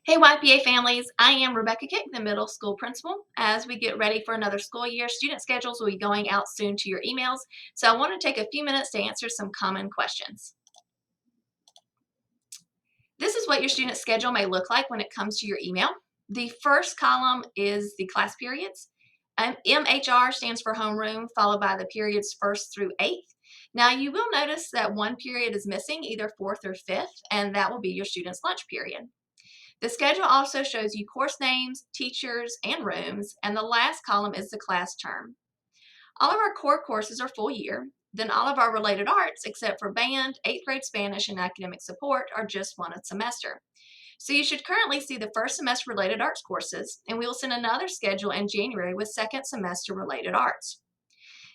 Hey YPA families, I am Rebecca Kick, the middle school principal. As we get ready for another school year, student schedules will be going out soon to your emails, so I want to take a few minutes to answer some common questions. This is what your student schedule may look like when it comes to your email. The first column is the class periods. MHR stands for homeroom, followed by the periods 1st through 8th. Now you will notice that one period is missing, either 4th or 5th, and that will be your student's lunch period. The schedule also shows you course names, teachers, and rooms, and the last column is the class term. All of our core courses are full year, then all of our related arts, except for band, 8th grade Spanish, and academic support, are just one a semester. So you should currently see the first semester related arts courses, and we will send another schedule in January with second semester related arts.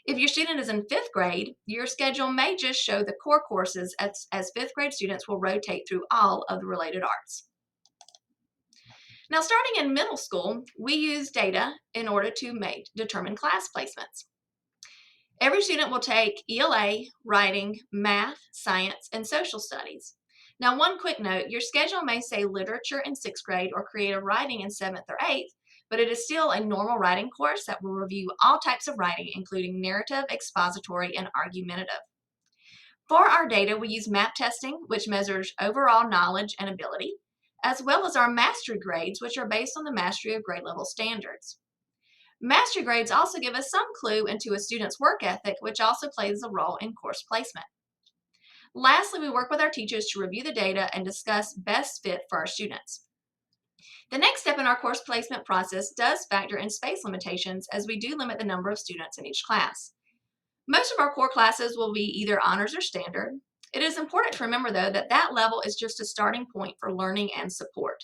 If your student is in 5th grade, your schedule may just show the core courses as 5th grade students will rotate through all of the related arts. Now, starting in middle school, we use data in order to determine class placements. Every student will take ELA, writing, math, science, and social studies. Now, one quick note, your schedule may say literature in 6th grade or creative writing in 7th or 8th, but it is still a normal writing course that will review all types of writing, including narrative, expository, and argumentative. For our data, we use map testing, which measures overall knowledge and ability, as well as our mastery grades, which are based on the mastery of grade level standards. Mastery grades also give us some clue into a student's work ethic, which also plays a role in course placement. Lastly, we work with our teachers to review the data and discuss best fit for our students. The next step in our course placement process does factor in space limitations, as we do limit the number of students in each class. Most of our core classes will be either honors or standard. It is important to remember, though, that that level is just a starting point for learning and support.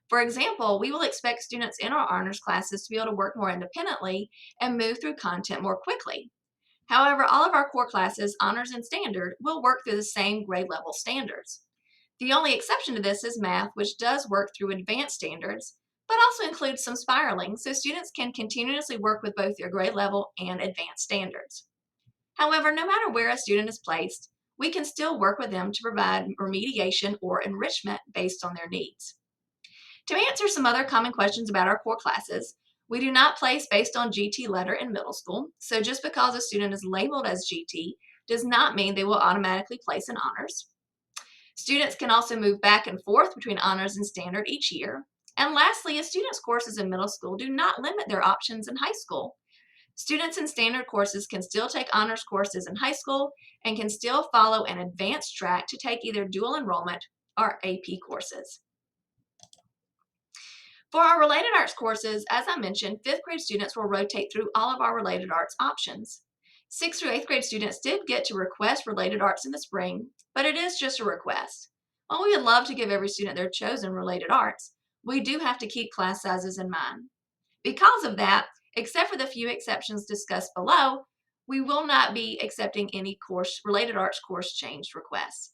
For example, we will expect students in our honors classes to be able to work more independently and move through content more quickly. However, all of our core classes, honors and standard, will work through the same grade level standards. The only exception to this is math, which does work through advanced standards, but also includes some spiraling, so students can continuously work with both their grade level and advanced standards. However, no matter where a student is placed, we can still work with them to provide remediation or enrichment based on their needs. To answer some other common questions about our core classes, we do not place based on GT letter in middle school, so just because a student is labeled as GT does not mean they will automatically place in honors. Students can also move back and forth between honors and standard each year. And lastly, a student's courses in middle school do not limit their options in high school. Students in standard courses can still take honors courses in high school and can still follow an advanced track to take either dual enrollment or AP courses. For our related arts courses, as I mentioned, 5th grade students will rotate through all of our related arts options. 6th through 8th grade students did get to request related arts in the spring, but it is just a request. While we would love to give every student their chosen related arts, we do have to keep class sizes in mind. Because of that, except for the few exceptions discussed below, we will not be accepting any related arts course change requests.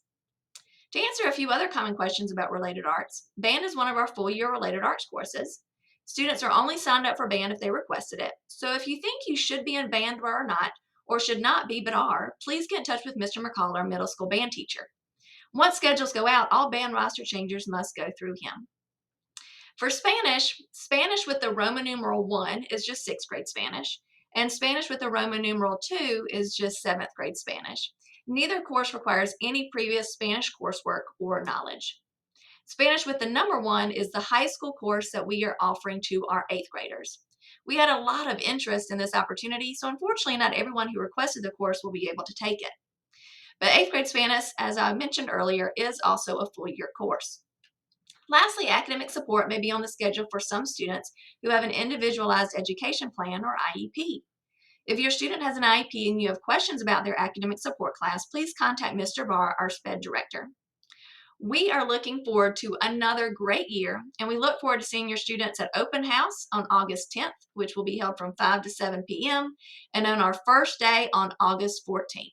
To answer a few other common questions about related arts, band is one of our full year related arts courses. Students are only signed up for band if they requested it. So if you think you should be in band or are not, or should not be but are, please get in touch with Mr. McCall, our middle school band teacher. Once schedules go out, all band roster changes must go through him. For Spanish, Spanish with the Roman numeral 1 is just 6th grade Spanish, and Spanish with the Roman numeral 2 is just 7th grade Spanish. Neither course requires any previous Spanish coursework or knowledge. Spanish with the number 1 is the high school course that we are offering to our 8th graders. We had a lot of interest in this opportunity, so unfortunately not everyone who requested the course will be able to take it. But 8th grade Spanish, as I mentioned earlier, is also a full year course. Lastly, academic support may be on the schedule for some students who have an individualized education plan or IEP. If your student has an IEP and you have questions about their academic support class, please contact Mr. Barr, our SPED director. We are looking forward to another great year, and we look forward to seeing your students at Open House on August 10th, which will be held from 5 to 7 p.m., and on our first day on August 14th.